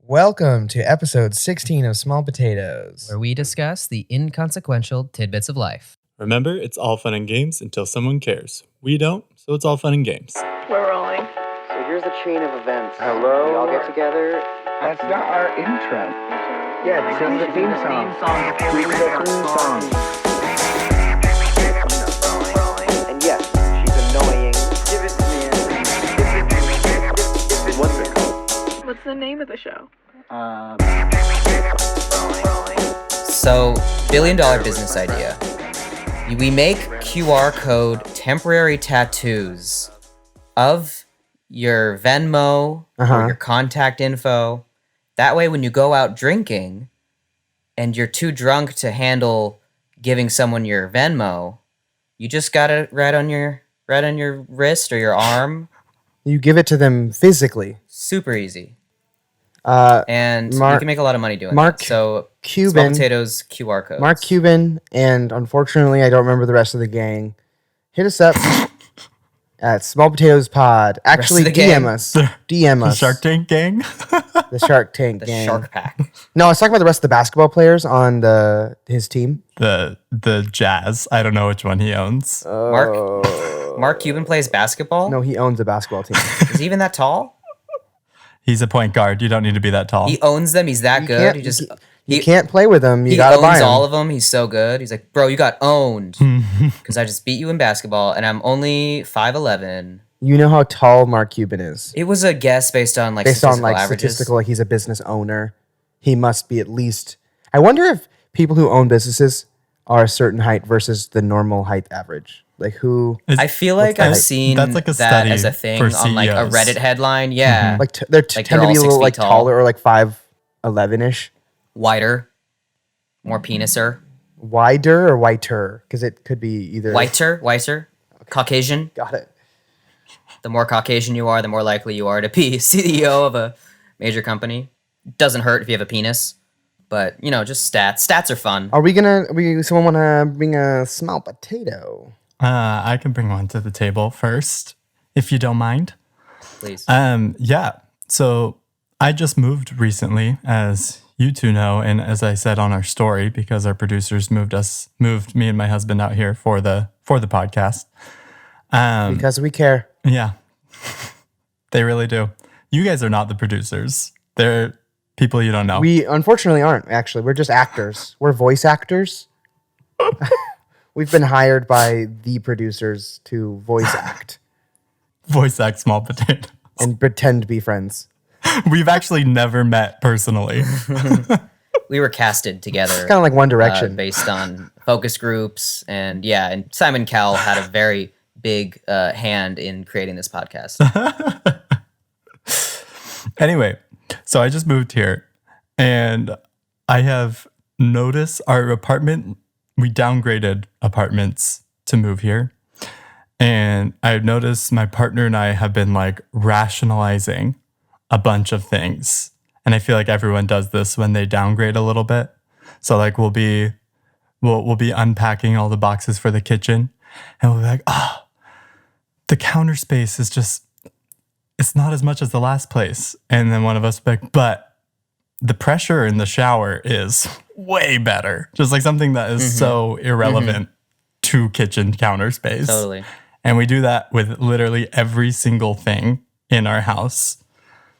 Welcome to episode 16 of Small Potatoes. where we discuss the inconsequential tidbits of life. Remember, it's all fun and games until someone cares. We don't, so it's all fun and games. We're rolling. So here's the chain of events. Hello? We all get together. That's not our intro. Yeah, this is the theme song. Theme song. And yes, she's annoying. Give it to me. What's it called? What's the name of the show? So, $1 billion business idea. We make QR code temporary tattoos of your Venmo or your contact info. That way, when you go out drinking and you're too drunk to handle giving someone your Venmo, you just got it right on your wrist or your arm. You give it to them physically. Super easy. And you can make a lot of money doing Mark that. So, Cuban, Small Potatoes QR codes. Mark Cuban, and unfortunately, I don't remember the rest of the gang. Hit us up at Small Potatoes Pod. Actually, DM us. DM us. The Shark Tank gang? The Shark Tank the gang. Shark Pack. No, I was talking about the rest of the basketball players on his team. The Jazz. I don't know which one he owns. Mark Cuban plays basketball? No, he owns a basketball team. Is he even that tall? He's a point guard. You don't need to be that tall. He owns them. He's that good. You can't play with him. You gotta buy owns him. all of them. He's so good. He's like, bro, you got owned because I just beat you in basketball, and I'm only 5'11". You know how tall Mark Cuban is. It was a guess based on statistical. Like he's a business owner. He must be at least. I wonder if people who own businesses are a certain height versus the normal height average. Like who? I feel like I've seen that's like a that study as a thing for on like a CEOs. Reddit headline. Yeah, Like they tend to all be a 6 little feet like tall. taller or like 5'11" wider, more peniser, wider or whiter because it could be either whiter, Caucasian. Got it. The more Caucasian you are, the more likely you are to be CEO of a major company. Doesn't hurt if you have a penis, but just stats. Stats are fun. Are we someone wanna bring a small potato? I can bring one to the table first, if you don't mind. Please. Yeah. So I just moved recently, as you two know, and as I said on our story, because our producers moved me and my husband out here for the podcast. Because we care. Yeah. They really do. You guys are not the producers. They're people you don't know. We unfortunately aren't, actually. We're just actors. We're voice actors. We've been hired by the producers to voice act. Voice act Small Potatoes. And pretend to be friends. We've actually never met personally. We were casted together. It's kind of like One Direction. Based on focus groups. And Simon Cowell had a very big hand in creating this podcast. Anyway, so I just moved here and I have noticed our apartment, we downgraded apartments to move here. And I've noticed my partner and I have been like rationalizing a bunch of things. And I feel like everyone does this when they downgrade a little bit. So like we'll be unpacking all the boxes for the kitchen and we'll be like, the counter space is just, it's not as much as the last place. And then one of us will be like, but the pressure in the shower is way better. Just like something that is so irrelevant to kitchen counter space. Totally. And we do that with literally every single thing in our house.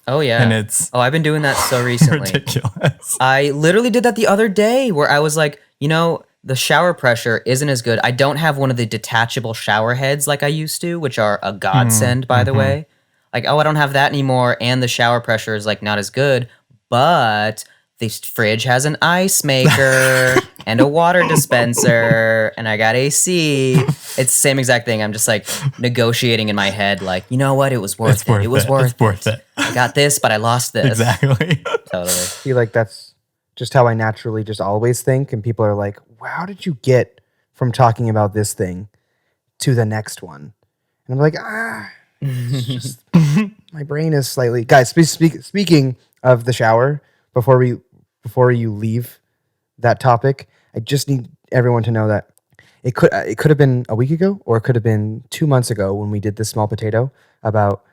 Oh, yeah. And it's I've been doing that so recently. ridiculous. I literally did that the other day where I was like, the shower pressure isn't as good. I don't have one of the detachable shower heads like I used to, which are a godsend, by the way. Like, I don't have that anymore, and the shower pressure is like not as good, but the fridge has an ice maker and a water dispenser, and I got AC. It's the same exact thing. I'm just like negotiating in my head, like, you know what? It was worth it. It was worth it. I got this, but I lost this. Exactly. Totally. I feel like that's just how I naturally just always think. And people are like, wow, how did you get from talking about this thing to the next one? And I'm like, it's just my brain is slightly. Guys, speaking of the shower, before you leave that topic, I just need everyone to know that it could have been a week ago or it could have been 2 months ago when we did this small potato about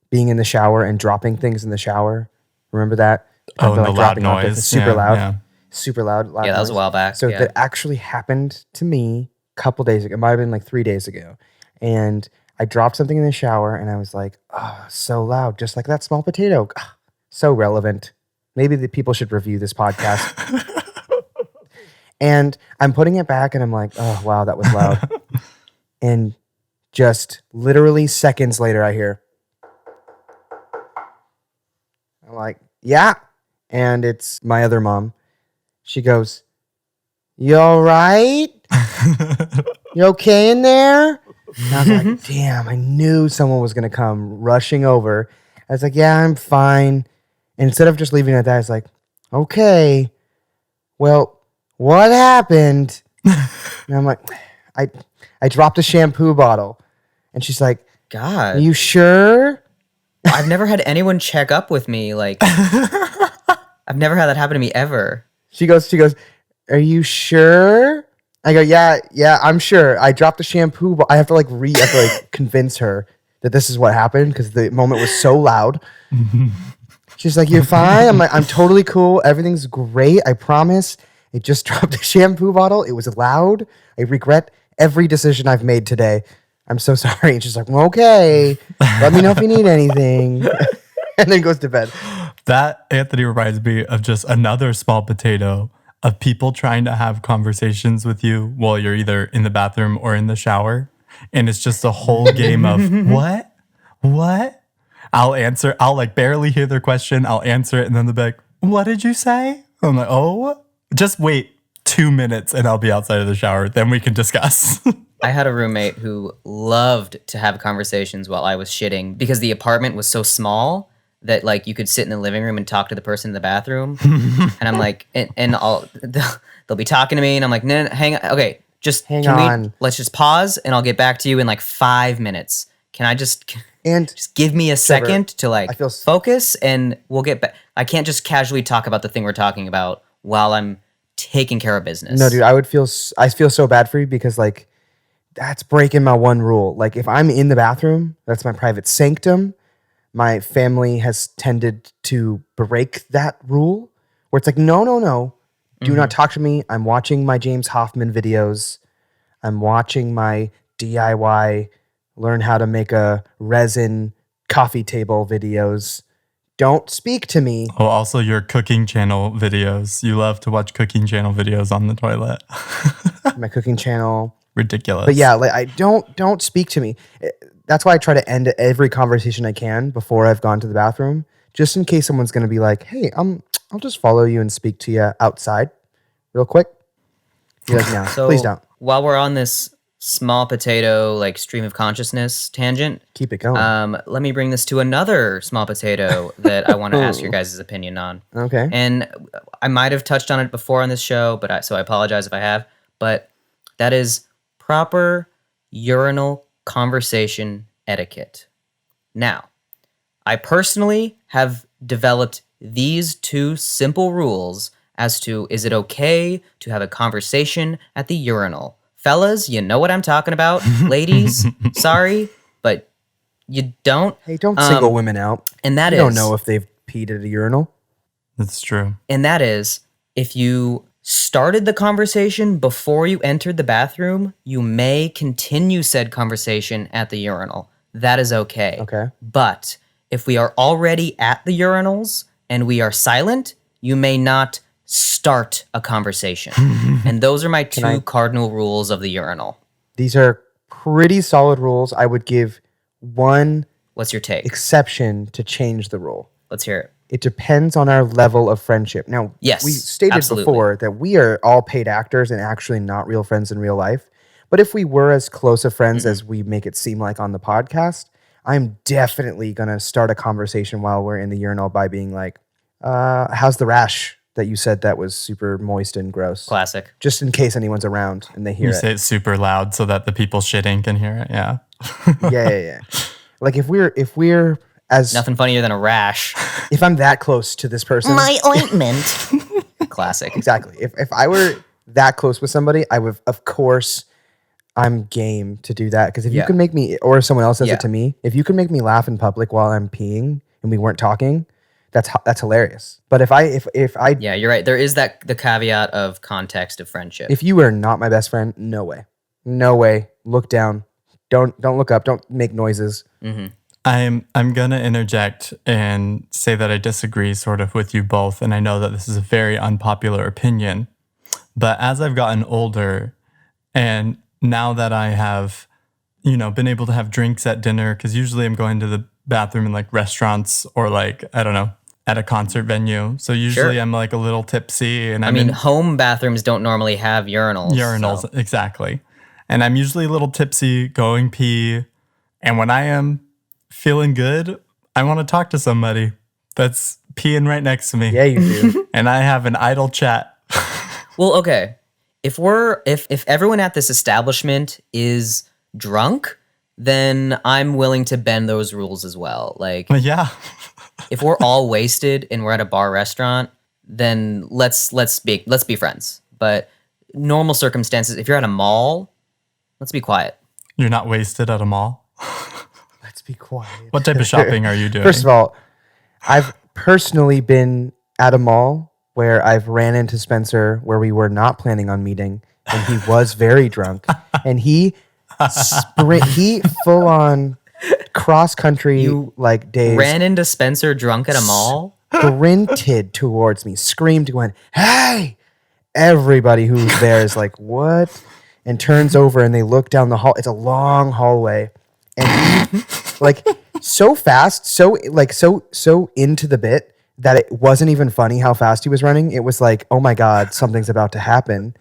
being in the shower and dropping things in the shower Remember that? Oh, and the loud dropping off, it's noise. super Yeah, loud. yeah. Super loud. Yeah, that was a noise. while back. So yeah. that actually happened to me a couple days ago. It might have been like 3 days ago. And I dropped something in the shower and I was like, oh, so loud, just like that small potato. Ah, so relevant. Maybe the people should review this podcast. And I'm putting it back and I'm like, oh, wow, that was loud. And just literally seconds later, I hear, I'm like, yeah. And it's my other mom. She goes, you all right? You okay in there? And I was like, damn, I knew someone was going to come rushing over. I was like, yeah, I'm fine. And instead of just leaving it at that, I was like, okay, well, what happened? And I'm like, I dropped a shampoo bottle. And she's like, God. are you sure? I've never had anyone check up with me. Like, I've never had that happen to me ever. She goes, are you sure? I go, yeah, I'm sure. I dropped the shampoo, but I have to convince her that this is what happened because the moment was so loud. She's like, you're fine. I'm like, I'm totally cool. Everything's great. I promise. It just dropped a shampoo bottle. It was loud. I regret every decision I've made today. I'm so sorry. And she's like, well, okay. Let me know if you need anything. And then goes to bed. That, Anthony, reminds me of just another small potato of people trying to have conversations with you while you're either in the bathroom or in the shower. And it's just a whole game of what? I'll answer. I'll like barely hear their question. I'll answer it. And then they'll be like, what did you say? I'm like, oh, just wait 2 minutes and I'll be outside of the shower. Then we can discuss. I had a roommate who loved to have conversations while I was shitting because the apartment was so small that like you could sit in the living room and talk to the person in the bathroom. And I'm like, and they'll be talking to me and I'm like, no, hang on. Okay, just hang on. Let's just pause and I'll get back to you in like 5 minutes. Can I just give me a second to like focus and we'll get back. I can't just casually talk about the thing we're talking about while I'm taking care of business. No, dude, I feel so bad for you because like that's breaking my one rule. Like if I'm in the bathroom, that's my private sanctum. My family has tended to break that rule where it's like, no. Do not talk to me. I'm watching my James Hoffman videos. I'm watching my DIY learn how to make a resin coffee table videos. Don't speak to me. Oh, also your cooking channel videos. You love to watch cooking channel videos on the toilet. My cooking channel. Ridiculous. But yeah, like I don't speak to me. That's why I try to end every conversation I can before I've gone to the bathroom, just in case someone's going to be like, hey, I'll just follow you and speak to you outside real quick. You're like, no, So please don't. While we're on this small potato like stream of consciousness tangent, Keep it going. let me bring this to another small potato that I want to ask your guys' opinion on. Okay. And I might have touched on it before on this show, so I apologize if I have. But that is proper urinal conversation etiquette. Now, I personally have developed these two simple rules as to is it okay to have a conversation at the urinal. Fellas, you know what I'm talking about. Ladies, sorry, but you don't. Hey, don't single women out. And that you is, don't know if they've peed at a urinal. That's true. and that is, if you started the conversation before you entered the bathroom, you may continue said conversation at the urinal. That is okay. Okay. But if we are already at the urinals and we are silent, you may not start a conversation. And those are my two cardinal rules of the urinal. These are pretty solid rules. I would give one What's your take? exception to change the rule. Let's hear it. It depends on our level of friendship. Now, Yes, we stated absolutely. before that we are all paid actors and actually not real friends in real life. But if we were as close of friends as we make it seem like on the podcast, I'm definitely going to start a conversation while we're in the urinal by being like, how's the rash that you said that was super moist and gross? Classic. Just in case anyone's around and they hear You it. say it super loud so that the people shitting can hear it. Yeah. Yeah. Like if we're as Nothing funnier than a rash. if I'm that close to this person, Ointment. Classic. exactly. If I were that close with somebody, I would, of course, I'm game to do that. Because if you Yeah. can make me, or someone else does Yeah. it to me, if you can make me laugh in public while I'm peeing and we weren't talking, that's hilarious. But if I Yeah, you're right. There is the caveat of context of friendship. if you were not my best friend, no way. Look down. Don't look up. Don't make noises. I'm gonna interject and say that I disagree sort of with you both, and I know that this is a very unpopular opinion. But as I've gotten older, and now that I have, been able to have drinks at dinner, because usually I'm going to the bathroom in like restaurants or like, I don't know, at a concert venue. So usually Sure. I'm like a little tipsy, and I I'm mean, in home bathrooms don't normally have urinals. urinals, exactly. And I'm usually a little tipsy, going pee. And when I am feeling good, I want to talk to somebody that's peeing right next to me. Yeah, you do. And I have an idle chat. Well, okay. If everyone at this establishment is drunk, then I'm willing to bend those rules as well. Like, But yeah, if we're all wasted and we're at a bar restaurant, then let's be friends. But normal circumstances, if you're at a mall, let's be quiet. you're not wasted at a mall. Let's be quiet. What type of shopping are you doing? First of all, I've personally been at a mall where I've ran into Spencer where we were not planning on meeting, and he was very drunk, and he full on cross country like days Ran into Spencer drunk at a mall? sprinted towards me, screamed, going, "Hey!" Everybody who's there is like, "What?" And turns over and they look down the hall. It's a long hallway, and he, like so fast, so into the bit that it wasn't even funny how fast he was running. It was like, "Oh my God, something's about to happen,"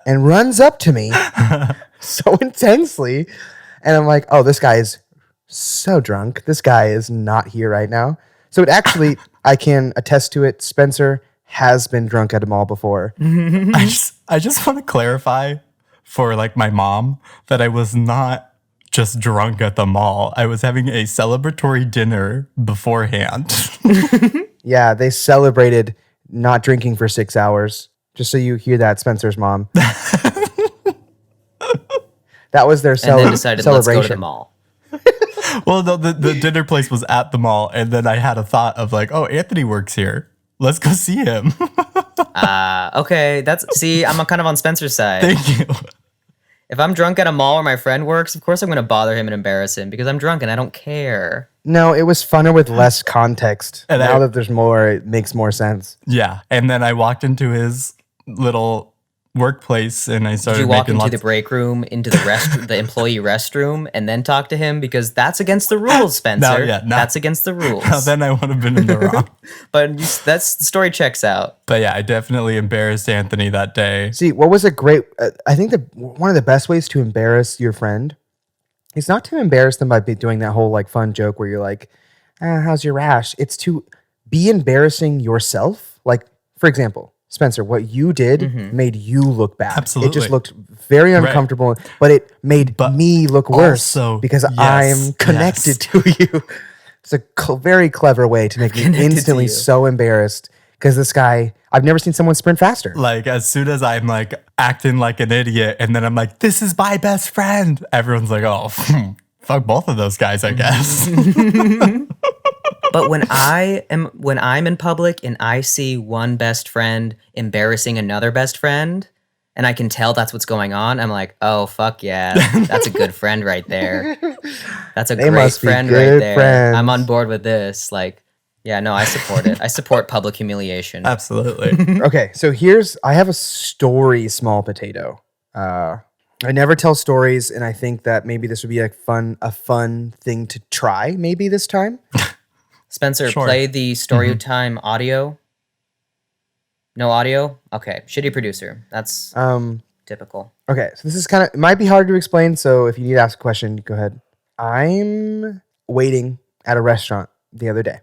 and runs up to me so intensely, and I'm like, "Oh, this guy is so drunk. This guy is not here right now." So it actually, I can attest to it. Spencer has been drunk at a mall before. I just want to clarify for like my mom that I was not just drunk at the mall. I was having a celebratory dinner beforehand. Yeah, they celebrated not drinking for 6 hours. Just so you hear that, Spencer's mom. That was their And then decided, let's celebration. go to the mall. Well, no, the dinner place was at the mall, and then I had a thought of like, oh, Anthony works here. Let's go see him. Okay, I'm kind of on Spencer's side. Thank you. If I'm drunk at a mall where my friend works, of course I'm going to bother him and embarrass him because I'm drunk and I don't care. No, it was funner with less context. And now I- that there's more, it makes more sense. Yeah, and then I walked into his little workplace, and I Did started you walk making into lots. the break room, into the employee restroom, and then talk to him? Because that's against the rules, Spencer. No. That's against the rules. Now, then I would have been in the wrong. But the story checks out. But yeah, I definitely embarrassed Anthony that day. See, what was a great, I think one of the best ways to embarrass your friend is not to embarrass them by doing that whole like fun joke where you're like, how's your rash? It's to be embarrassing yourself. Like, for example, Spencer, what you did made you look bad. It Absolutely. just looked very uncomfortable, but it made me look worse also, because yes, I am connected to you. It's a very clever way to make me Connected to instantly you. so embarrassed because this guy, I've never seen someone sprint faster. Like, as soon as I'm like acting like an idiot, and then I'm like, this is my best friend, everyone's like, oh, fuck both of those guys, I guess. But when I'm in public and I see one best friend embarrassing another best friend, and I can tell that's what's going on, I'm like, oh fuck yeah, that's a good friend right there. That's a They great must be friend right good there. friends. I'm on board with this. Like, yeah, no, I support it. I support public humiliation. Absolutely. Okay, so I have a story, small potato. I never tell stories, and I think that maybe this would be a fun thing to try maybe this time. Spencer, Sure. play the story time audio. No audio? Okay. Shitty producer. That's typical. Okay, so this is it might be hard to explain, so if you need to ask a question, go ahead. I'm waiting at a restaurant the other day.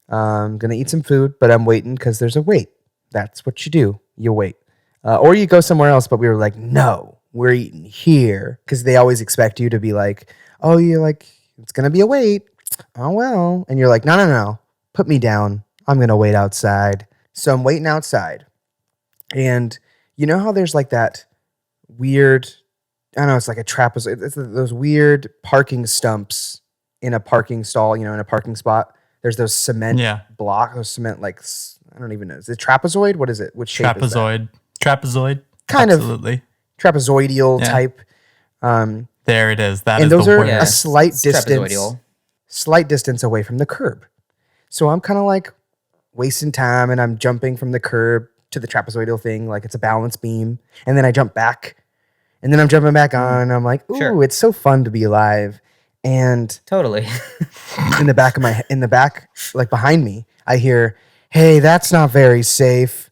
I'm going to eat some food, but I'm waiting because there's a wait. That's what you do. You wait. Or you go somewhere else, but we were like, no, we're eating here. Because they always expect you to be like, oh, you're like, it's going to be a wait. Oh, well. And you're like, no. Put me down. I'm going to wait outside. So I'm waiting outside. And you know how there's like that weird, I don't know, it's like a trapezoid. It's those weird parking stumps in a parking stall, in a parking spot There's those cement Yeah. block, those cement like I don't even know. Is it trapezoid? What is it? Which shape is that? Trapezoid. Kind of. Absolutely. Trapezoidal Yeah. type. There it is. That And is those the are word. a slight It's distance, trapezoidal. away from the curb. So I'm kind of like wasting time, and I'm jumping from the curb to the trapezoidal thing like it's a balance beam, and then I jump back, and then I'm jumping back on. And I'm like, ooh, Sure. it's so fun to be alive. And Totally. in the back, like behind me, I hear, "Hey, that's not very safe."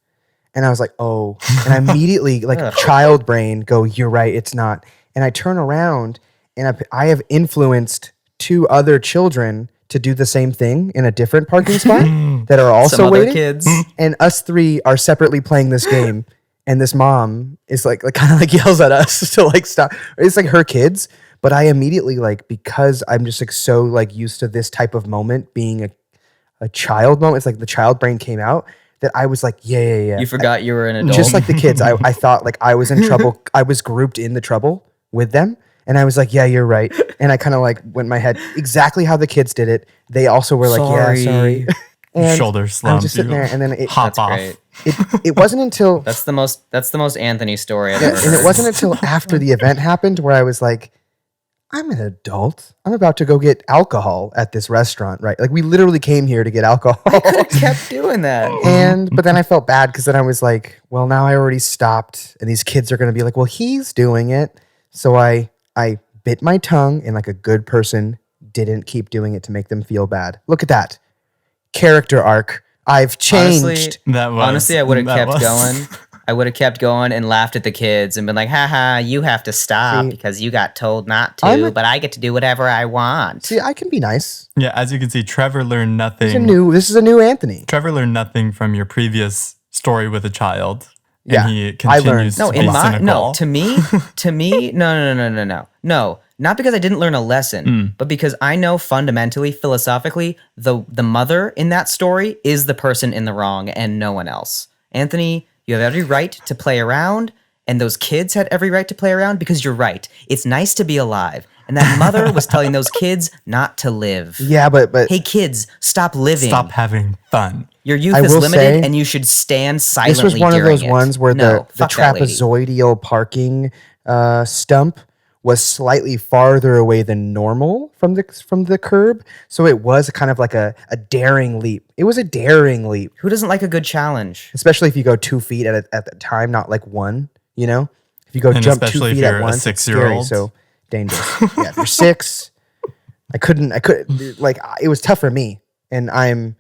And I was like, "Oh!" And I immediately, like child brain, go, "You're right, it's not." And I turn around, and I have influenced 2 other children to do the same thing in a different parking spot that are also Some other waiting. kids. And us 3 are separately playing this game. And this mom is like kind of like yells at us to like stop. It's like her kids. But I immediately like, because I'm just like so like used to this type of moment being a child moment. It's like the child brain came out that I was like, yeah. You forgot you were an adult. Just like the kids, I thought like I was in trouble. I was grouped in the trouble with them. And I was like, yeah, you're right. And I kind of like went in my head exactly how the kids did it. They also were like, yeah, sorry. And Shoulder I was slump. just sitting there, and then it hop off. Great. it wasn't until That's the most Anthony story I've ever and heard. it wasn't until after the event happened where I was like, I'm an adult. I'm about to go get alcohol at this restaurant, right? Like we literally came here to get alcohol. kept doing that. But then I felt bad because then I was like, well, now I already stopped, and these kids are going to be like, well, he's doing it. So I bit my tongue, and like a good person didn't keep doing it to make them feel bad. Look at that character arc. I've changed. Honestly, I would have that kept was- going. I would have kept going and laughed at the kids and been like, haha, you have to stop See, because you got told not I'm to, a- but I get to do whatever I want. See, I can be nice. Yeah, as you can see, Trevor learned nothing. This is a new Anthony. Trevor learned nothing from your previous story with a child. Yeah, And he I continues learned. to No, be in my cynical. to me, no. Not because I didn't learn a lesson, but because I know fundamentally, philosophically, the mother in that story is the person in the wrong and no one else. Anthony, you have every right to play around, and those kids had every right to play around because you're right. It's nice to be alive. And that mother was telling those kids not to live. Yeah, but Hey kids, stop living. Stop having fun. Your youth I is will limited say, and you should stand silently this was one of during those it. ones where No, the fuck that lady. trapezoidal parking stump was slightly farther away than normal from the curb, so it was kind of like a daring leap. It was a daring leap, Who doesn't like a good challenge? especially if you go 2 feet at the time, not like one. You know, if you go And jump 2 especially if feet you're at a once, it's scary. 6-year-old. So dangerous. Yeah, if you're 6, I couldn't. Like it was tough for me, and I'm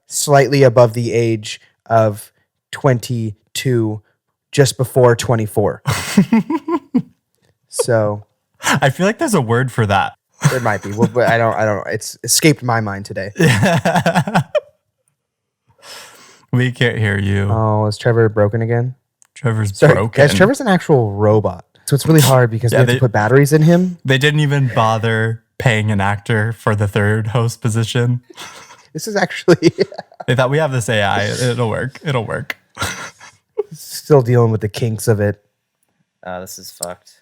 slightly above the age of 22, just before 24. So I feel like there's a word for that. there might be. Well, but I don't. It's escaped my mind today. We can't hear you. Oh, is Trevor broken again? Trevor's Sorry, broken. guys. Trevor's an actual robot, so it's really hard because Yeah, we have they- to put batteries in him. They didn't even bother paying an actor for the third host position. This is actually They thought we have this AI. It'll work. It'll work. still dealing with the kinks of it. This is fucked.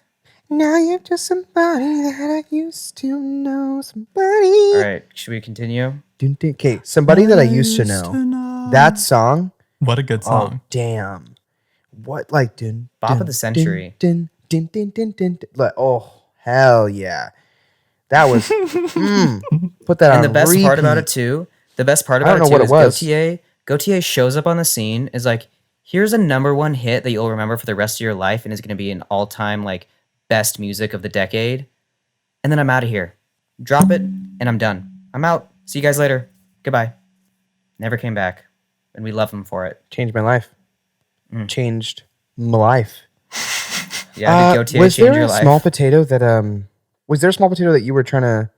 Now you're just somebody that I used to know. Somebody. All right, should we continue? Okay, somebody that I used to know. That song. What a good Oh song. damn! What like dun, Bop dun, of the century. Dun, dun, dun, dun, dun, dun. Like, oh hell yeah! That was put that on. And the best part about repeat. it too, the best part I about don't it know too what is it was. Gotye shows up on the scene, is like, here's a #1 hit that you'll remember for the rest of your life and is going to be an all-time like best music of the decade. And then I'm out of here. Drop it and I'm done. I'm out. See you guys later. Goodbye. Never came back. And we love him for it. Changed my life. Changed my life. Yeah, did Gotye was change there your a life? small potato that was there a small potato that you were trying to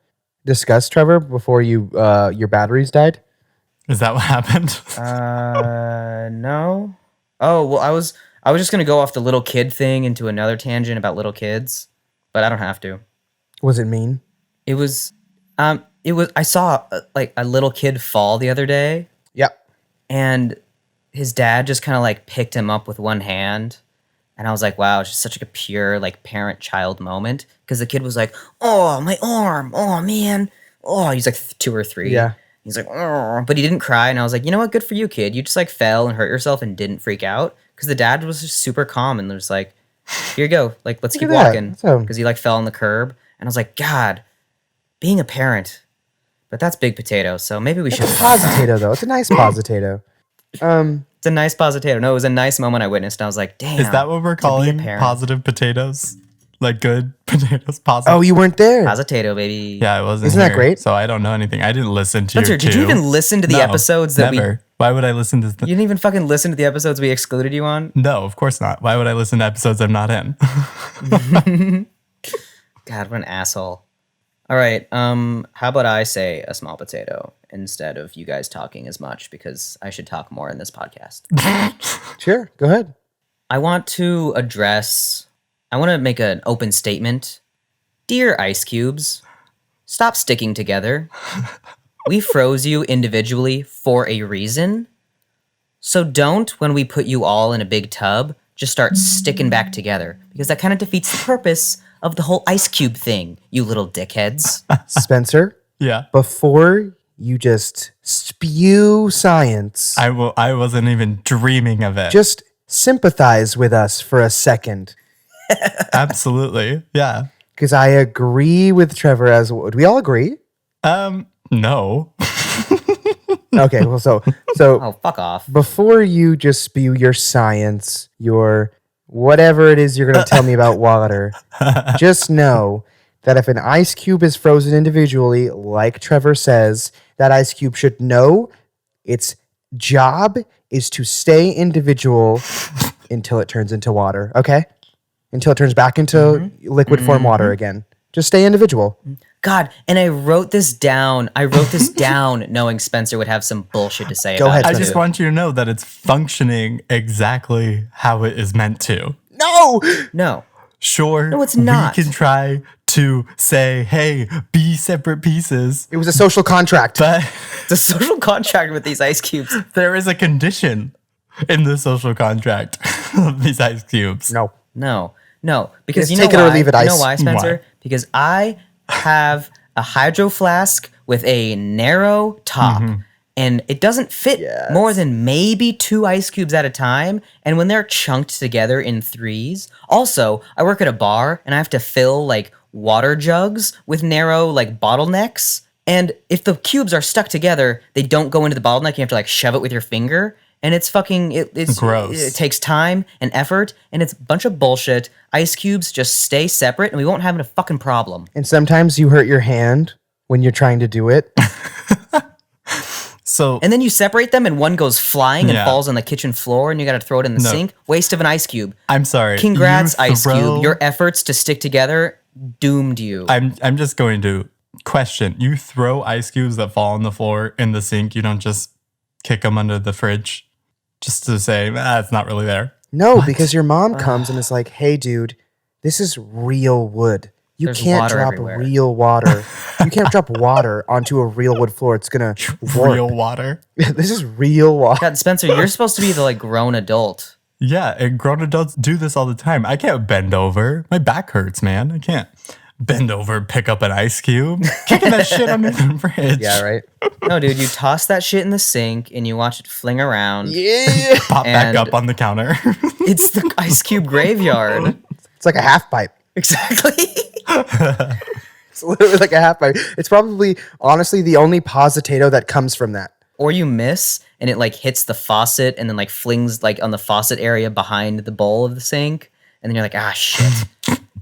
discuss, Trevor, before you your batteries died? Is that what happened? No. Oh, well, I was just gonna go off the little kid thing into another tangent about little kids, but I don't have to. Was it mean? It was I saw like a little kid fall the other day, Yep. and his dad just kind of like picked him up with one hand, and I was like, wow, it's just such like a pure like parent-child moment, because the kid was like, oh, my arm, oh man, oh, he's like 2 or 3. Yeah. He's like, "Arr," but he didn't cry. And I was like, you know what? Good for you, kid. You just like fell and hurt yourself and didn't freak out. Because the dad was just super calm and was like, here you go. Like, let's Look keep at that. walking. So- Because he like fell on the curb. And I was like, God, being a parent. But that's big potato. So maybe we should. It's a positato, though. It's a nice positato. It's a nice positato. No, it was a nice moment I witnessed. And I was like, damn. Is that what we're to be a calling parent. positive potatoes? Like good potatoes, positive. Oh, you weren't there. Positato, baby. Yeah, I wasn't. Isn't that here, great? So I don't know anything. I didn't listen to Spencer, your did you even listen to the episodes that never. Why would I listen to? You didn't even fucking listen to the episodes we excluded you on? No, of course not. Why would I listen to episodes I'm not in? God, what an asshole. All right. How about I say a small potato instead of you guys talking as much because I should talk more in this podcast. Sure, go ahead. I want to make an open statement. Dear ice cubes, stop sticking together. We froze you individually for a reason. So don't, when we put you all in a big tub, just start sticking back together because that kind of defeats the purpose of the whole ice cube thing, you little dickheads. Spencer, Yeah, before you just spew science, I wasn't even dreaming of it. just sympathize with us for a second. Absolutely. Yeah. Because I agree with Trevor as well. Do we all agree? No. Okay, well, so Oh, fuck off. before you just spew your science, your whatever it is you're going to tell me about water, just know that if an ice cube is frozen individually, like Trevor says, that ice cube should know its job is to stay individual until it turns into water, okay? Until it turns back into liquid form water again. Just stay individual. God, and I wrote this down. Knowing Spencer would have some bullshit to say Go about ahead, it. I Spencer. just want you to know that it's functioning exactly how it is meant to. No! No. Sure, No, it's not. we can try to say, hey, be separate pieces, It was a social contract. but It's a social contract with these ice cubes. there is a condition in the social contract of these ice cubes. No. No. Because Yes, you know take it or why? leave it, You know ice. why, Spencer? Why? Because I have a hydro flask with a narrow top. And it doesn't fit Yes. more than maybe 2 ice cubes at a time. And when they're chunked together in threes, also, I work at a bar and I have to fill like water jugs with narrow like bottlenecks. And if the cubes are stuck together, they don't go into the bottleneck. You have to like shove it with your finger. And it's fucking, it's Gross. It takes time and effort and it's a bunch of bullshit. Ice cubes just stay separate and we won't have a fucking problem. And sometimes you hurt your hand when you're trying to do it. So And then you separate them and one goes flying and Yeah. falls on the kitchen floor and you got to throw it in the sink. Waste of an ice cube. I'm sorry. Congrats, you Ice throw- Cube. Your efforts to stick together doomed you. I'm just going to question. You throw ice cubes that fall on the floor in the sink. You don't just kick them under the fridge just to say, it's not really there. No, because your mom comes and is like, hey, dude, this is real wood. You There's can't water drop everywhere." real water. You can't drop water onto a real wood floor. It's going to Real water. This is real water. God, Spencer, you're supposed to be the like grown adult. Yeah, and grown adults do this all the time. I can't bend over. My back hurts, man. I can't bend over and pick up an ice cube. Kicking that shit under the fridge. Yeah, right? No, dude, you toss that shit in the sink and you watch it fling around. Yeah. Pop back And- up on the counter. It's the ice cube graveyard. It's like a half pipe. Exactly. It's literally like a half pipe. It's probably, honestly, the only positato that comes from that. Or you miss and it like hits the faucet and then like flings like on the faucet area behind the bowl of the sink. And then you're like, ah, shit.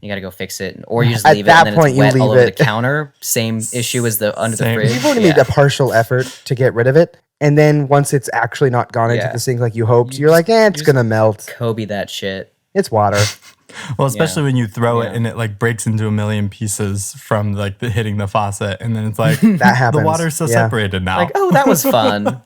You gotta go fix it. Or you just At leave it that and then point, it's you wet all leave over the it. counter. Same issue as the under the Same. fridge. You've only made a partial effort to get rid of it. And then once it's actually not gone into Yeah. the sink like you hoped, you're like, it's going to melt. Kobe that shit. It's water. Well, especially when you throw Yeah. it and it like breaks into a million pieces from like the hitting the faucet, and then it's like That happens. the water's so Yeah. separated now. Like, oh, that was fun.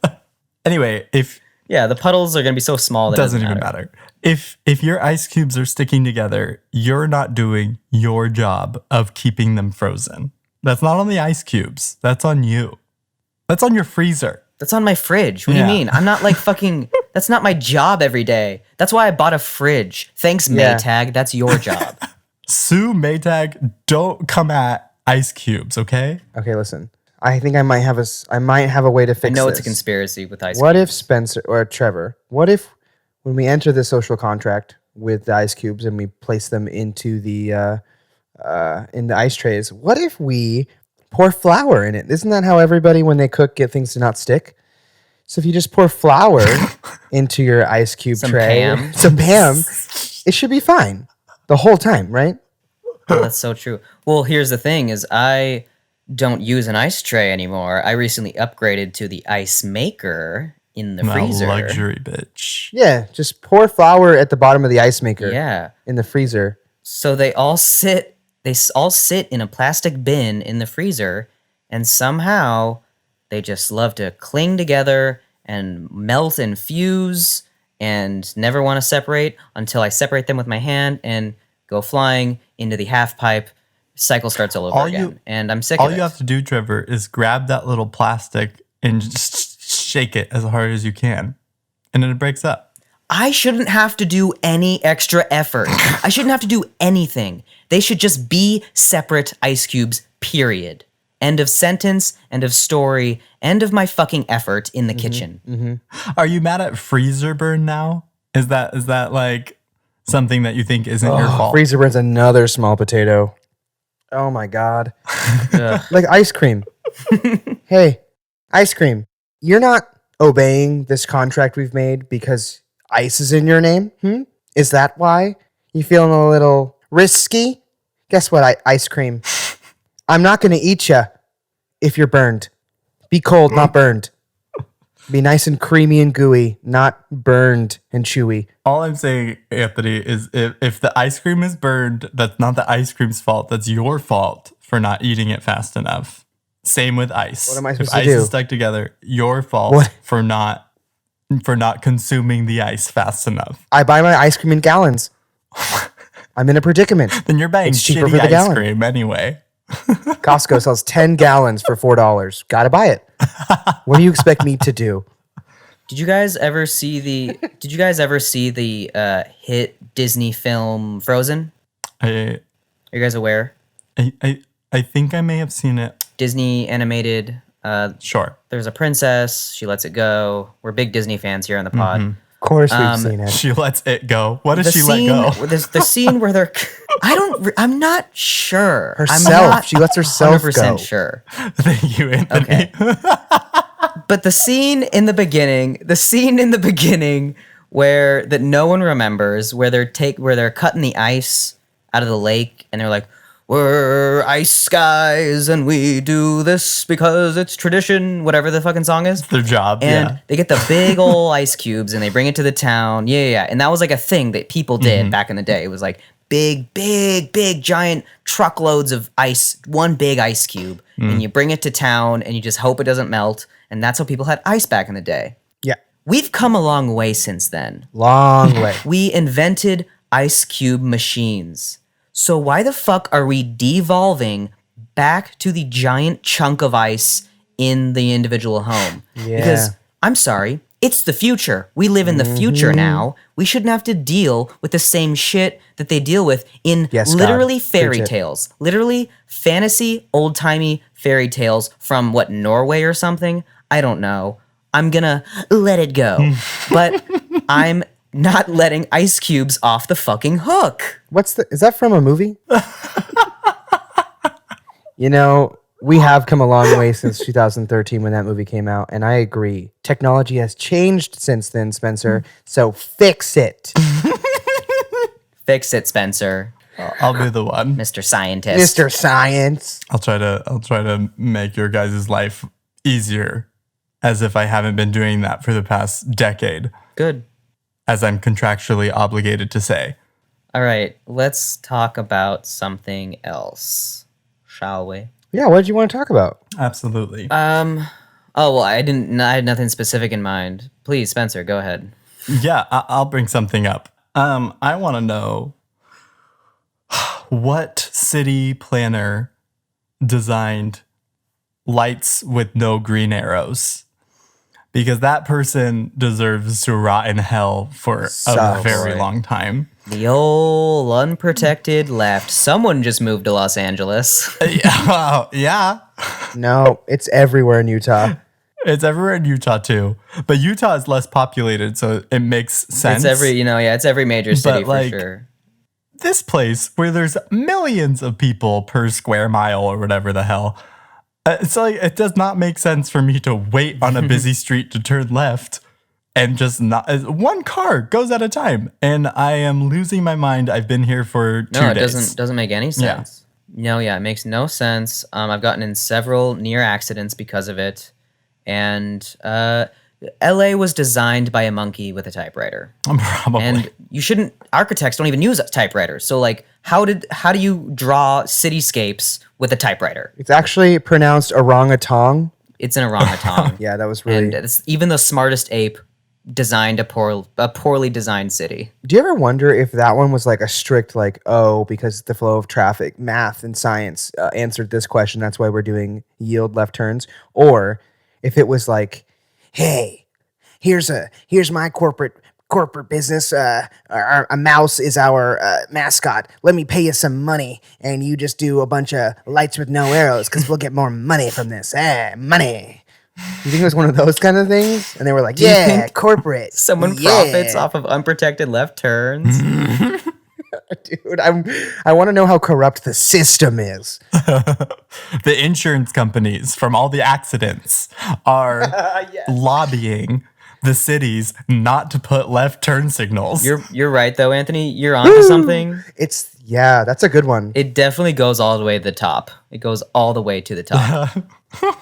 Anyway, if Yeah, the puddles are gonna be so small that doesn't even matter. If your ice cubes are sticking together, you're not doing your job of keeping them frozen. That's not on the ice cubes. That's on you. That's on your freezer. That's on my fridge. What do Yeah. you mean? I'm not like fucking. That's not my job every day. That's why I bought a fridge. Thanks, Yeah. Maytag. That's your job. Sue Maytag, don't come at ice cubes, okay? Okay, listen. I think I might have a way to fix I know this. it's a conspiracy with ice What cubes. if Spencer or Trevor? What if when we enter the social contract with the ice cubes and we place them into the in the ice trays? What if we pour flour in it? Isn't that how everybody when they cook get things to not stick? So if you just pour flour into your ice cube Some tray, Pam. some Pam, it should be fine the whole time, right? Oh, that's so true. Well, here's the thing is I don't use an ice tray anymore. I recently upgraded to the ice maker in the My freezer. luxury bitch. Yeah, just pour flour at the bottom of the ice maker. Yeah. In the freezer. So they all sit in a plastic bin in the freezer, and somehow they just love to cling together and melt and fuse and never want to separate until I separate them with my hand and go flying into the half pipe. Cycle starts all over again. And I'm sick of it. All you have to do, Trevor, is grab that little plastic and just shake it as hard as you can. And then it breaks up. I shouldn't have to do any extra effort. I shouldn't have to do anything. They should just be separate ice cubes, period. End of sentence, end of story, end of my fucking effort in the kitchen. Are you mad at freezer burn now? Is that like something that you think isn't your fault? Freezer burns another small potato. Oh my God. Like ice cream. Hey, ice cream. You're not obeying this contract we've made because ice is in your name? Is that why? You feeling a little risky? Guess what, ice cream? I'm not going to eat you if you're burned. Be cold, not burned. Be nice and creamy and gooey, not burned and chewy. All I'm saying, Anthony, is if the ice cream is burned, that's not the ice cream's fault. That's your fault for not eating it fast enough. Same with ice. What am I supposed if to do? ice is stuck together, your fault What? for not consuming the ice fast enough. I buy my ice cream in gallons. I'm in a predicament. Then you're buying It's cheaper shitty for the ice gallon. cream anyway. Costco sells 10 gallons for $4. Gotta buy it. What do you expect me to do? Did you guys ever see the hit Disney film Frozen? I Are you guys aware? I think I may have seen it. Disney animated. Sure. There's a princess. She lets it go. We're big Disney fans here on the pod. Of course we've seen it. She lets it go. What does The she scene, let go? The scene where they're. I'm not sure. Herself. I'm not She lets herself 100% go. sure. Thank you, Anthony. Okay. But the scene in the beginning where that no one remembers, where they're cutting the ice out of the lake and they're like, we're ice guys and we do this because it's tradition, whatever the fucking song is. Their job, And yeah. they get the big old ice cubes and they bring it to the town. Yeah. And that was like a thing that people did back in the day. It was like big, giant truckloads of ice, one big ice cube. And you bring it to town and you just hope it doesn't melt. And that's how people had ice back in the day. Yeah. We've come a long way since then. Long way. We invented ice cube machines. So why the fuck are we devolving back to the giant chunk of ice in the individual home? Yeah. Because I'm sorry, it's the future. We live in the future now. We shouldn't have to deal with the same shit that they deal with in Yes, literally God. fairy Preach it. tales. Literally fantasy, old-timey fairy tales from what, Norway or something? I don't know. I'm gonna let it go. But I'm not letting ice cubes off the fucking hook. Is that from a movie? You know, we have come a long way since 2013 when that movie came out, and I agree. Technology has changed since then, Spencer, so fix it. Fix it, Spencer, I'll be the one. Mr. Scientist. Mr. Science. I'll try to make your guys' life easier, as if I haven't been doing that for the past decade, Good. as I'm contractually obligated to say. All right, let's talk about something else, shall we? Yeah, what did you want to talk about? Absolutely. Oh well, I had nothing specific in mind. Please, Spencer, go ahead. Yeah, I'll bring something up. I want to know what city planner designed lights with no green arrows, because that person deserves to rot in hell for a Sucks. very long time. The old unprotected left. Someone just moved to Los Angeles. Yeah. No, it's everywhere in Utah. It's everywhere in Utah too, but Utah is less populated, so it makes sense. It's every major city But, for sure. This place where there's millions of people per square mile or whatever the hell, it's like it does not make sense for me to wait on a busy street to turn left and just not. One car goes at a time, and I am losing my mind. I've been here for 2 days. No, it doesn't make any sense. No, it makes no sense. I've gotten in several near accidents because of it. And LA was designed by a monkey with a typewriter. Probably. And architects don't even use typewriters. So like how do you draw cityscapes with a typewriter? It's actually pronounced orangutan. It's an orangutan. Yeah, that was really. And even the smartest ape designed a poorly designed city. Do you ever wonder if that one was like a strict, like, oh, because the flow of traffic, math and science answered this question, that's why we're doing yield left turns? Or if it was like, hey, here's my corporate business. A mouse is our mascot. Let me pay you some money, and you just do a bunch of lights with no arrows because we'll get more money from this. Money. You think it was one of those kind of things? And they were like, yeah, corporate. Someone profits off of unprotected left turns. Dude, I want to know how corrupt the system is. The insurance companies from all the accidents are lobbying the cities not to put left turn signals. You're right though, Anthony. You're onto something. That's a good one. It definitely goes all the way to the top. It goes all the way to the top.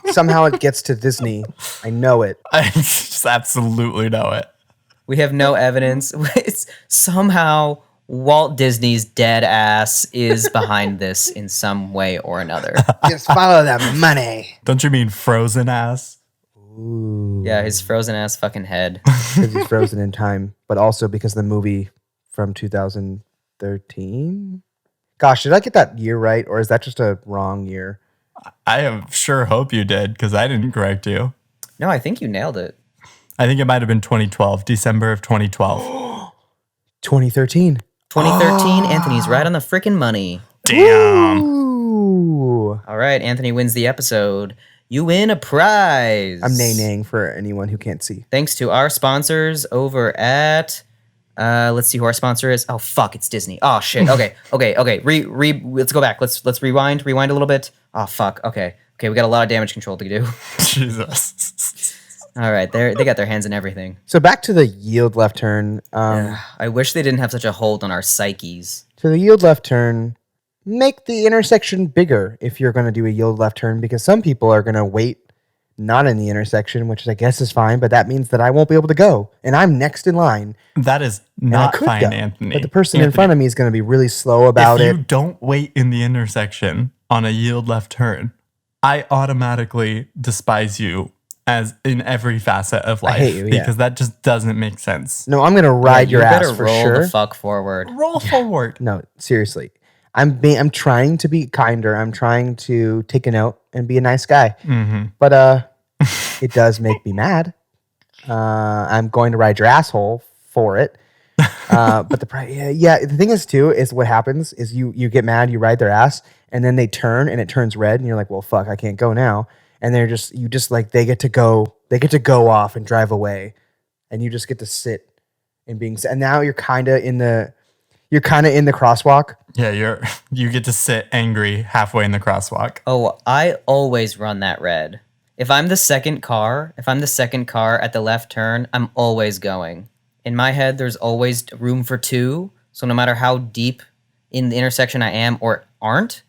Somehow it gets to Disney. I know it. I just absolutely know it. We have no evidence. It's somehow Walt Disney's dead ass is behind this in some way or another. Just follow the money. Don't you mean frozen ass? Ooh. Yeah, his frozen ass fucking head. Because he's frozen in time, but also because the movie from 2013. Gosh, did I get that year right, or is that just a wrong year? I am sure hope you did, because I didn't correct you. No, I think you nailed it. I think it might have been 2012, December of 2012. 2013. 2013, Anthony's right on the freaking money. Damn. Ooh. All right, Anthony wins the episode. You win a prize. I'm nay-naying for anyone who can't see. Thanks to our sponsors over at... let's see who our sponsor is. Oh, fuck, it's Disney. Oh, shit. Okay. Let's go back. Let's rewind a little bit. Oh, fuck. Okay, we got a lot of damage control to do. Jesus. All right, they got their hands in everything. So back to the yield left turn. I wish they didn't have such a hold on our psyches. To the yield left turn, make the intersection bigger if you're going to do a yield left turn, because some people are going to wait not in the intersection, which I guess is fine, but that means that I won't be able to go, and I'm next in line. That is And I not could fine, go, Anthony. but the person in front of me is going to be really slow about if it. you don't wait in the intersection on a yield left turn, I automatically despise you as in every facet of life. hate you, yeah. Because that just doesn't make sense. No, I'm going to ride your you ass better for roll sure. the fuck forward. Roll forward. No, seriously. I'm trying to be kinder. I'm trying to take a note and be a nice guy. Mm-hmm. But it does make me mad. I'm going to ride your asshole for it. But the thing is too is what happens is you get mad, you ride their ass, and then they turn and it turns red, and you're like, well, fuck, I can't go now. And they get to go off and drive away, and you just get to sit and and now you're kind of in the crosswalk. Yeah, you get to sit angry halfway in the crosswalk. Oh, I always run that red. If I'm the second car at the left turn, I'm always going. In my head, there's always room for two. So no matter how deep in the intersection I am or aren't,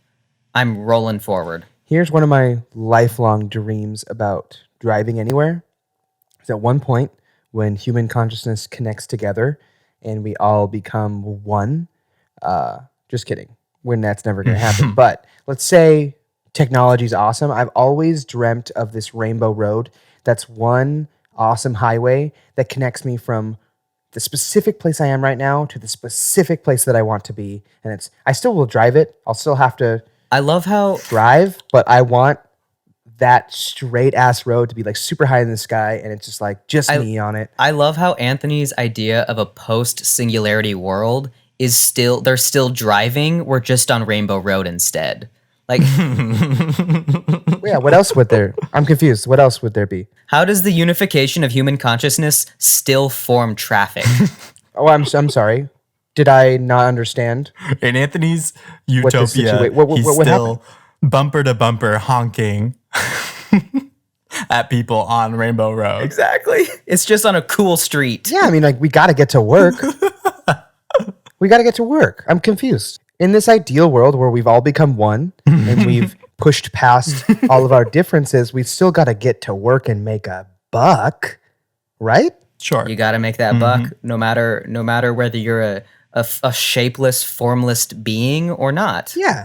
I'm rolling forward. Here's one of my lifelong dreams about driving anywhere. Is at one point when human consciousness connects together and we all become one. Just kidding. When that's never going to happen. But let's say technology's awesome. I've always dreamt of this rainbow road. That's one awesome highway that connects me from the specific place I am right now to the specific place that I want to be. And I still will drive it. I'll still have to I love how drive, but I want that straight ass road to be like super high in the sky, and it's just like me on it. I love how Anthony's idea of a post-singularity world is they're still driving. We're just on Rainbow Road instead. Like, Yeah, Yeah, what else would there? I'm confused. What else would there be? How does the unification of human consciousness still form traffic? Oh, I'm sorry. Did I not understand? In Anthony's What the utopia, situa- he's what still bumper to bumper honking at people on Rainbow Road. Exactly. It's just on a cool street. Yeah, I mean, like, we got to get to work. We got to get to work. I'm confused. In this ideal world where we've all become one and we've pushed past all of our differences, we've still got to get to work and make a buck, right? Sure. You got to make that buck, no matter whether you're a shapeless, formless being or not. Yeah.